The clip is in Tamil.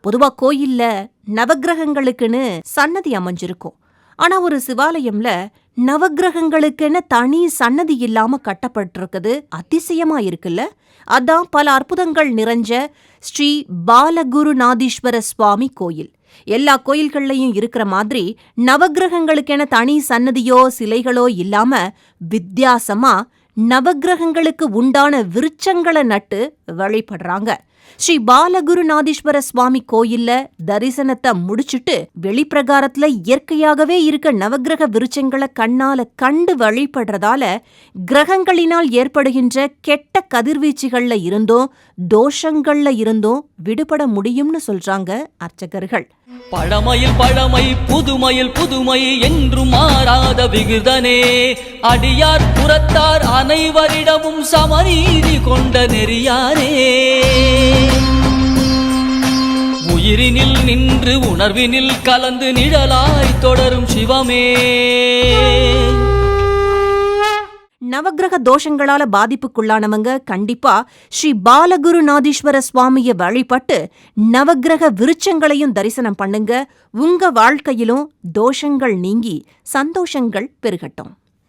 பொதுவா கோயில்ல நவக்கிரகங்களுக்குன்னு சன்னதி அமைஞ்சிருக்கும். ஆனா ஒரு சிவாலயம்ல நவக்கிரகங்களுக்குன்னு தனி சன்னதி இல்லாம கட்டப்பட்டிருக்குது. அதிசயமா இருக்குல்ல? அதான் பல அற்புதங்கள் நிறைஞ்ச ஸ்ரீ பாலகுருநாதீஸ்வர சுவாமி கோயில். எல்லா கோயில்கள்லயும் இருக்கிற மாதிரி நவக்கிரகங்களுக்கென தனி சன்னதியோ சிலைகளோ இல்லாம வித்தியாசமா நவக்கிரகங்களுக்கு உண்டான விருட்சங்களை நட்டு வழிபடுறாங்க. ஸ்ரீ பாலகுருநாதீஸ்வர சுவாமி கோயில்ல தரிசனத்தை முடிச்சுட்டு வெளிப்பிரகாரத்துல இயற்கையாகவே இருக்க நவக்கிரக விருட்சங்களை கண்ணால கண்டு வழிபடுறதால கிரகங்களினால் ஏற்படுகின்ற கெட்ட கதிர்வீச்சுகள்ல இருந்தும் தோஷங்கள்ல இருந்தும் விடுபட முடியும்னு சொல்றாங்க அர்ச்சகர்கள். பழமையில் பழமை, புதுமையில் புதுமை என்று மாறாத விகிதனே, அடியார் புறத்தார் அனைவரிடமும் சமநீதி கொண்ட நெறியானே, உயிரினில் நின்று உணர்வினில் கலந்து நிழலாய் தொடரும் சிவமே. நவக்கிரக தோஷங்களால பாதிப்புக்குள்ளானவங்க கண்டிப்பா ஸ்ரீ பாலகுருநாதீஸ்வர சுவாமிய வழிபட்டு நவக்கிரக விருட்சங்களையும் தரிசனம் பண்ணுங்க. உங்க வாழ்க்கையிலும் தோஷங்கள் நீங்கி சந்தோஷங்கள் பெருகட்டும்.